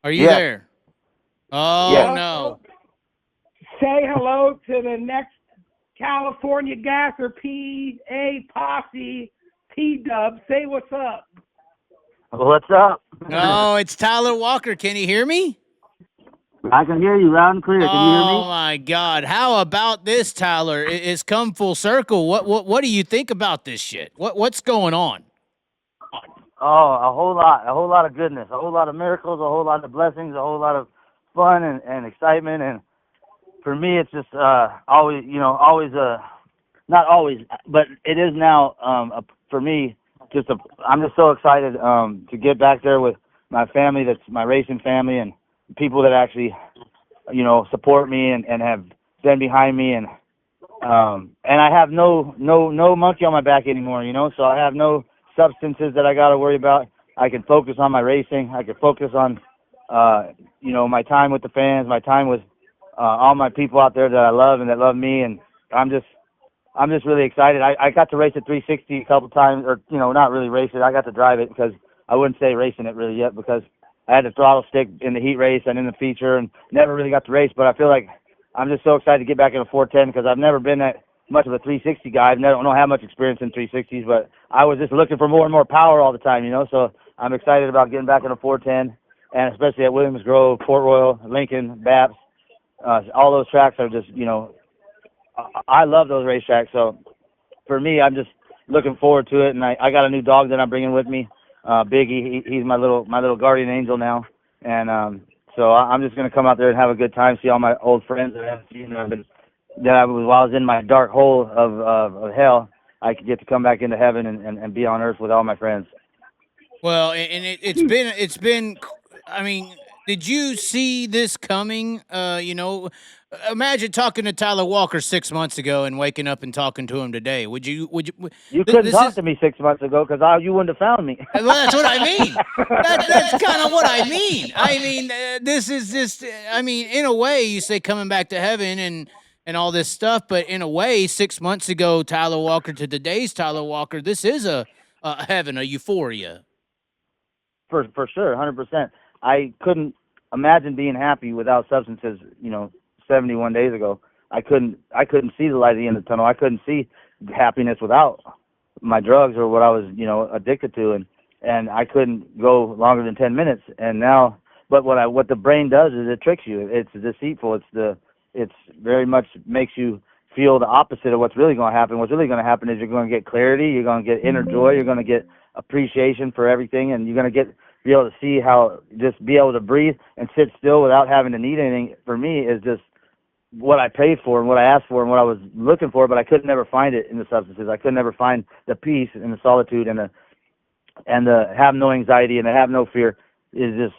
Are you Yes. there? Oh, Yes. no. Say hello to the next California Gasser PA Posse P-Dub. Say what's up. What's up? No, it's Tyler Walker. Can you hear me? I can hear you loud and clear. Can you hear Oh me? my God! How about this, Tyler? It's come full circle. What do you think about this shit? What's going on? Oh, a whole lot of goodness, a whole lot of miracles, a whole lot of blessings, a whole lot of fun and excitement. And for me, it's just always, always not always, but it is now for me. I'm just so excited to get back there with my family. That's my racing family and people that actually, support me and have been behind me and I have no monkey on my back anymore. So I have no substances that I got to worry about. I can focus on my racing. I can focus on my time with the fans, my time with all my people out there that I love and that love me, and I'm just really excited. I got to race a 360 a couple times, or not really race it. I got to drive it because I wouldn't say racing it really yet because I had the throttle stick in the heat race and in the feature, and never really got to race. But I feel like I'm just so excited to get back in a 410 because I've never been that much of a 360 guy. I don't have much experience in 360s, but I was just looking for more and more power all the time, So I'm excited about getting back in a 410, and especially at Williams Grove, Port Royal, Lincoln, Baps. All those tracks are just, I love those racetracks. So for me, I'm just looking forward to it. And I got a new dog that I'm bringing with me, Biggie. He's my little guardian angel now. And so I'm just going to come out there and have a good time, see all my old friends that I haven't seen. While I was in my dark hole of hell, I could get to come back into heaven and be on earth with all my friends. Well, and it's been. I mean, did you see this coming? Imagine talking to Tyler Walker 6 months ago and waking up and talking to him today. Would you? You couldn't talk to me 6 months ago because you wouldn't have found me. Well, that's what I mean. That's kind of what I mean. I mean, this is just. I mean, in a way, you say coming back to heaven and all this stuff, but in a way, 6 months ago, Tyler Walker to today's Tyler Walker, this is a heaven, a euphoria. For sure, 100%. I couldn't imagine being happy without substances. 71 days ago, I couldn't see the light at the end of the tunnel. I couldn't see happiness without my drugs or what I was addicted to, and I couldn't go longer than 10 minutes. And now, but what the brain does is it tricks you. It's deceitful. It's very much makes you feel the opposite of what's really going to happen. What's really going to happen is you're going to get clarity. You're going to get inner joy. You're going to get appreciation for everything, and you're going to be able to see how just be able to breathe and sit still without having to need anything. For me, is just what I prayed for and what I asked for and what I was looking for, but I could never find it in the substances. I could never find the peace and the solitude and the have no anxiety and the have no fear. It just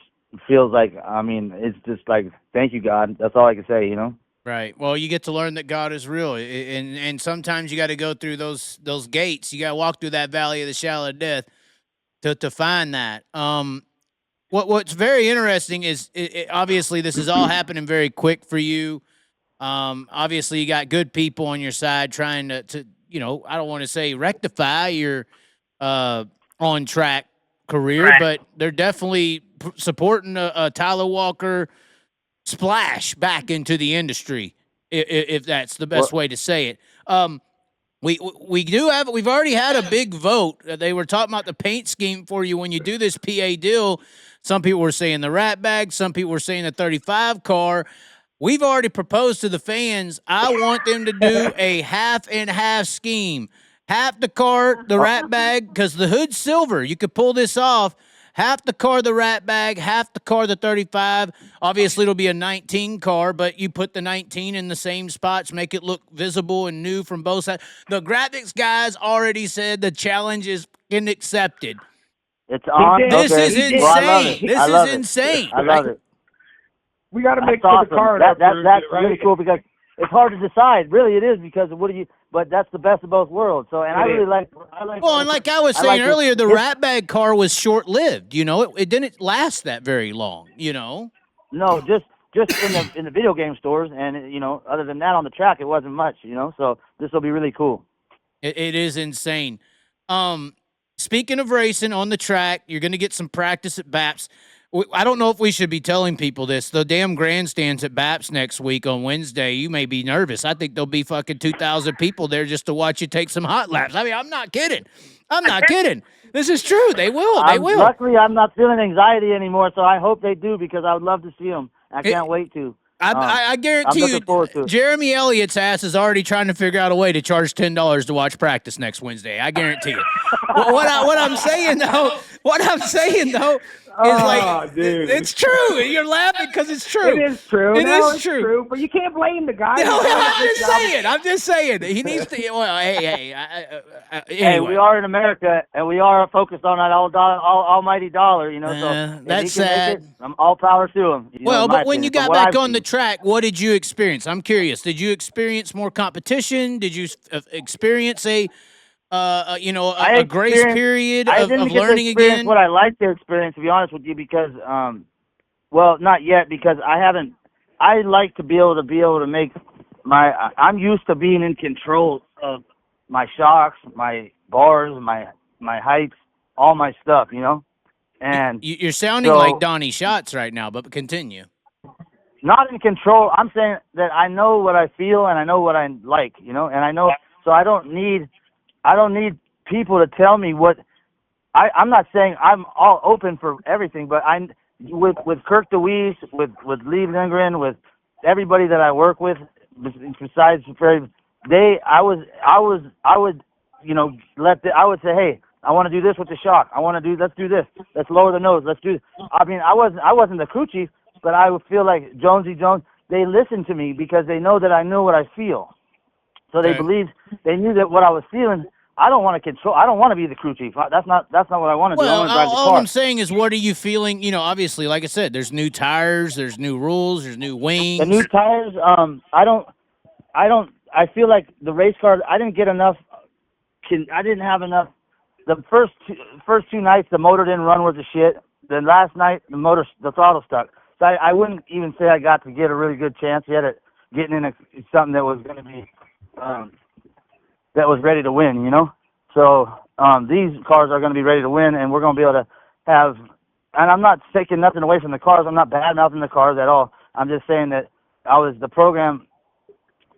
feels like, it's just like, thank you, God. That's all I can say, Right. Well, you get to learn that God is real, and sometimes you got to go through those gates. You got to walk through that valley of the shadow of death to find that. What's very interesting is obviously this is all happening very quick for you. Obviously you got good people on your side trying to I don't want to say rectify your on track career, but they're definitely supporting a Tyler Walker splash back into the industry, if that's the best way to say it. We've already had a big vote. They were talking about the paint scheme for you when you do this PA deal. Some people were saying the rat bag. Some people were saying the 35 car. We've already proposed to the fans. I want them to do a half and half scheme. Half the car, the rat bag, because the hood's silver. You could pull this off. Half the car, the rat bag, half the car, the 35. Obviously, it'll be a 19 car, but you put the 19 in the same spots, make it look visible and new from both sides. The graphics guys already said the challenge is accepted. It's on. This okay. is insane. Well, I love it. This I love is it. insane. I love it. We got to make That's sure awesome. the car. That's really cool because it's hard to decide. Really, it is because but that's the best of both worlds. So, and I really like. Well, and like I was saying earlier, the rat bag car was short lived. It didn't last that very long. No, just in the video game stores, and other than that on the track, it wasn't much. So this will be really cool. It is insane. Speaking of racing on the track, you're going to get some practice at Baps. I don't know if we should be telling people this. The damn grandstands at BAPS next week on Wednesday, you may be nervous. I think there'll be fucking 2,000 people there just to watch you take some hot laps. I mean, I'm not kidding. I'm not kidding. This is true. They will. They will. Luckily, I'm not feeling anxiety anymore, so I hope they do because I would love to see them. I can't wait to. I guarantee I'm looking forward to it. Jeremy Elliott's ass is already trying to figure out a way to charge $10 to watch practice next Wednesday. I guarantee it. What I'm saying though is like, dude. it's true. You're laughing because it's true. It is true. It's true. But you can't blame the guy. No, I'm just saying. He needs to. Well, hey. Hey, Anyway. we are in America, and we are focused on that almighty dollar, you know. So that's if he can sad. make it, I'm all power to him. Well, but when you got back on the track, what did you experience? I'm curious. Did you experience more competition? Did you experience a grace period of learning again? What I like to experience, to be honest with you, because well, not yet, because I haven't. I like to be able to make my. I'm used to being in control of my shocks, my bars, my heights, all my stuff, you know. And you're sounding like Donnie Schatz right now, but continue. Not in control. I'm saying that I know what I feel and I know what I like, you know, and I know. So I don't need people to tell me what. I'm not saying I'm all open for everything, but I'm with Kirk DeWeese, with Lee Lindgren, with everybody that I work with, besides I would, you know, I would say, hey, I want to do this with the shock. Let's do this. Let's lower the nose. Let's do. I mean, I wasn't the crew chief, but I would feel like Jonesy Jones. They listened to me because they know that I know what I feel. So they knew that what I was feeling. I don't want to control. I don't want to be the crew chief. That's not what I want to do. I want to drive the car. All I'm saying is, what are you feeling? You know, obviously, like I said, there's new tires, there's new rules, there's new wings. The new tires. I feel like the race car. I didn't get enough. I didn't have enough. The first two nights, the motor didn't run worth a shit. Then last night, the throttle stuck. So I wouldn't even say I got to get a really good chance yet at getting in something that was going to be that was ready to win, you know. So these cars are going to be ready to win, and we're going to be able to have. And I'm not taking nothing away from the cars. I'm not bad mouthing the cars at all. I'm just saying that the program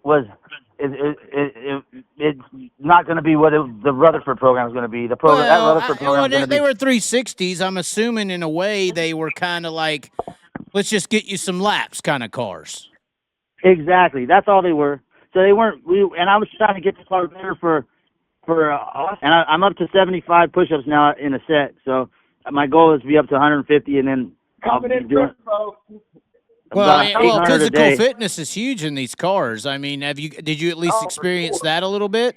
was. It's not going to be what the Rutherford program is going to be. The program, that Rutherford program. They were 360s. I'm assuming in a way they were kind of like, let's just get you some laps kind of cars. Exactly. That's all they were. So they weren't. And I was trying to get the car better for and I'm up to 75 push-ups now in a set. So my goal is to be up to 150, and then I'll be doing. Well, physical fitness is huge in these cars. I mean, did you at least experience that a little bit?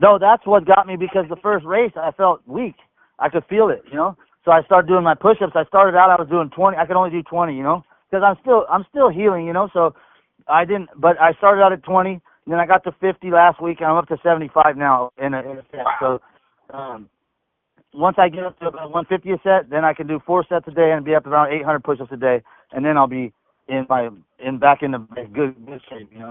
No, that's what got me, because the first race I felt weak. I could feel it, you know. So I started doing my push-ups. I started out, I was doing 20. I could only do 20, you know, because I'm still healing, you know. So I didn't, but I started out at 20, and then I got to 50 last week, and I'm up to 75 now in a set. So once I get up to about 150 a set, then I can do 4 sets a day and be up around 800 push-ups a day. And then I'll be back in the good shape, you know.